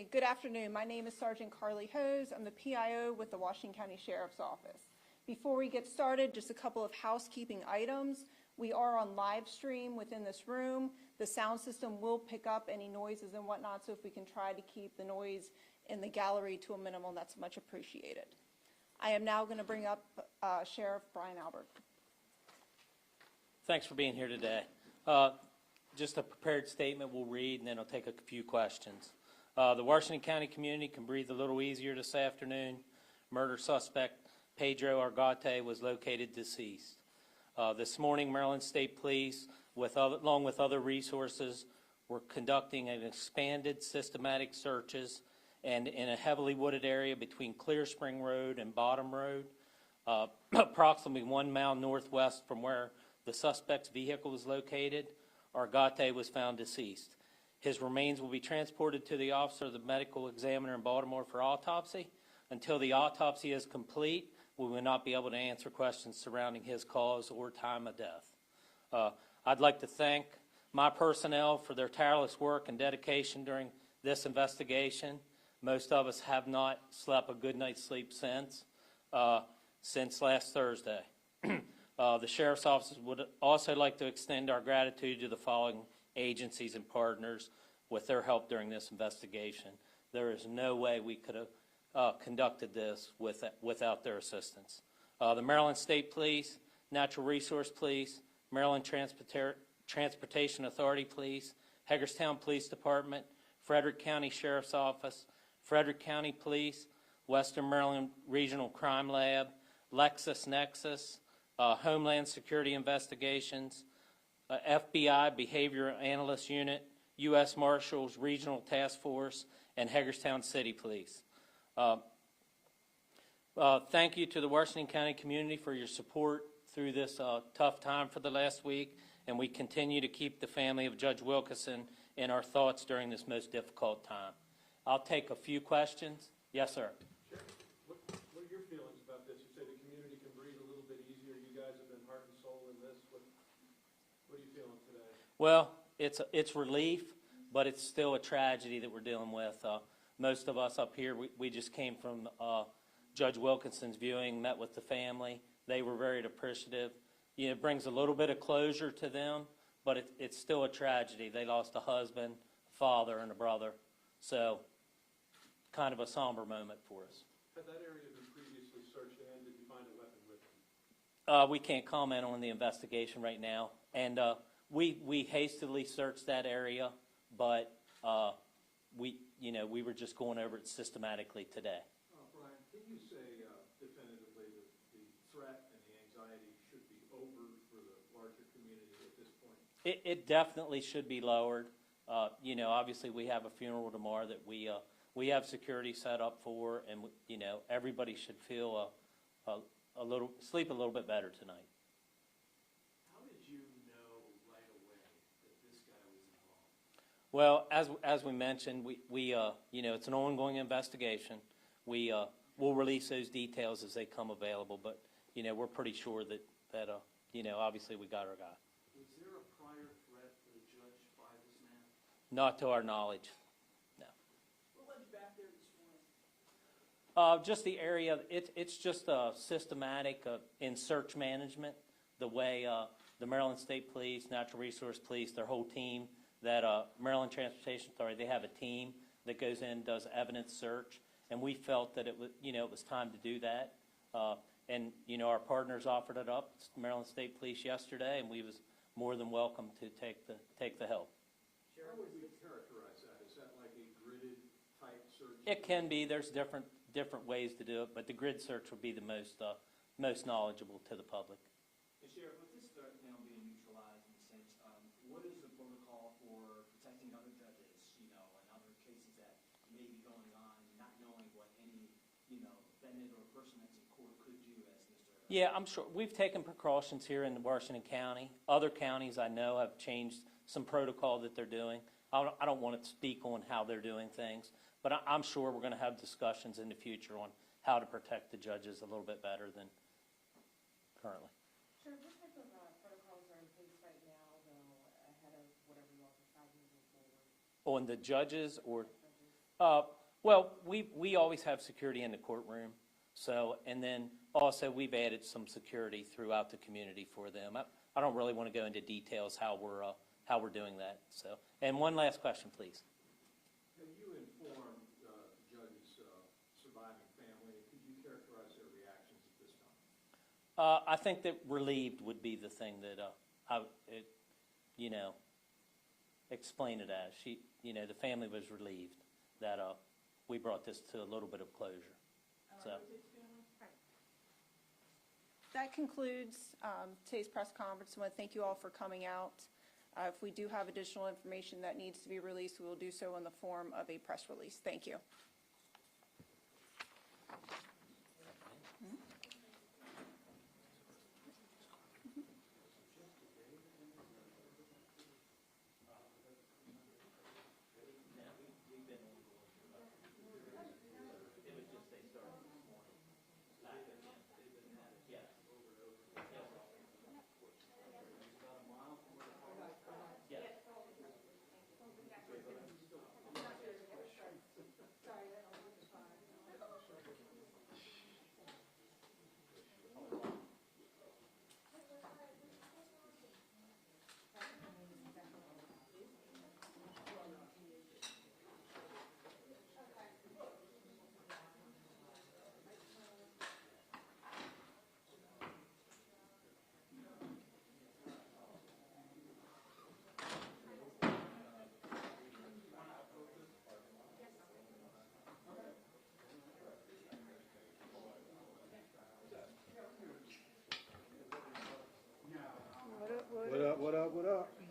Okay, good afternoon. My name is Sergeant Carly Hose. I'm the PIO with the Washington County Sheriff's Office. Before we get started, just a couple of housekeeping items. We are on live stream within this room. The sound system will pick up any noises and whatnot, so if we can try to keep the noise in the gallery to a minimum, that's much appreciated. I am now going to bring up Sheriff Brian Albert. Thanks for being here today. Just a prepared statement we'll read, and then I'll take a few questions. The Washington County community can breathe a little easier this afternoon. Murder suspect Pedro Argote was located deceased. This morning, Maryland State Police, along with other resources, were conducting an expanded systematic searches and in a heavily wooded area between Clear Spring Road and Bottom Road, approximately 1 mile northwest from where the suspect's vehicle was located. Argote was found deceased. His remains will be transported to the Office of the Medical Examiner in Baltimore for autopsy. Until the autopsy is complete, we will not be able to answer questions surrounding his cause or time of death. I'd like to thank my personnel for their tireless work and dedication during this investigation. Most of us have not slept a good night's sleep since last Thursday. The Sheriff's Office would also like to extend our gratitude to the following agencies and partners with their help during this investigation. There is no way we could have conducted this without their assistance. The Maryland State Police, Natural Resource Police, Maryland Transportation Authority Police, Hagerstown Police Department, Frederick County Sheriff's Office, Frederick County Police, Western Maryland Regional Crime Lab, LexisNexis, Homeland Security Investigations, FBI Behavior Analyst Unit, U.S. Marshals Regional Task Force, and Hagerstown City Police. Thank you to the Washington County community for your support through this tough time for the last week, and we continue to keep the family of Judge Wilkinson in our thoughts during this most difficult time. I'll take a few questions. Yes, sir. Sure. What are your feelings about this? You say the community can breathe a little bit easier. You guys have been heart and soul in this. What are you feeling today? Well, it's relief, but it's still a tragedy that we're dealing with. Most of us up here, we just came from Judge Wilkinson's viewing, met with the family. They were very appreciative. You know, it brings a little bit of closure to them, but it's still a tragedy. They lost a husband, a father, and a brother. So kind of a somber moment for us. Had that area been previously searched, and did you find a weapon with him? We can't comment on the investigation right now. And we hastily searched that area, but we were just going over it systematically today. Brian, can you say definitively that the threat and the anxiety should be over for the larger community at this point? It definitely should be lowered. Obviously we have a funeral tomorrow that we have security set up for, and everybody should feel sleep a little bit better tonight. How did you know right away that this guy was involved? Well, as we mentioned, it's an ongoing investigation. We'll release those details as they come available, but we're pretty sure that obviously we got our guy. Was there a prior threat to the judge by this man? Not to our knowledge. What led you back there this morning? Just the area. It's just systematic in search management. The way the Maryland State Police, Natural Resource Police, their whole team, that Maryland Transportation Authority, they have a team that goes in and does evidence search, and we felt that it was time to do that. Our partners offered it up, Maryland State Police, yesterday, and we was more than welcome to take the help. How would we characterize that? Is that like a gridded type search? It can be. There's different ways to do it, but the grid search would be the most knowledgeable to the public. Sheriff, with this threat now being neutralized in a sense, what is the protocol for protecting other judges, and other cases that may be going on, not knowing what any, defendant or person that's in court could do as Mr. Yeah, I'm sure. We've taken precautions here in Washington County. Other counties I know have changed some protocol that they're doing. I don't want to speak on how they're doing things, but I'm sure we're going to have discussions in the future on how to protect the judges a little bit better than currently. Sure. What type of protocols are in place right now, though, ahead of whatever you all decide moving forward? On the judges or Well, we always have security in the courtroom, so, and then also we've added some security throughout the community for them. I don't really want to go into details how we're doing that, so. And one last question, please. Have you informed the judge's surviving family? Could you characterize their reactions at this time? I think that relieved would be the thing that, explain it as. The family was relieved that we brought this to a little bit of closure. So, That concludes today's press conference. I want to thank you all for coming out. If we do have additional information that needs to be released, we will do so in the form of a press release. Thank you. What up, what up, what up?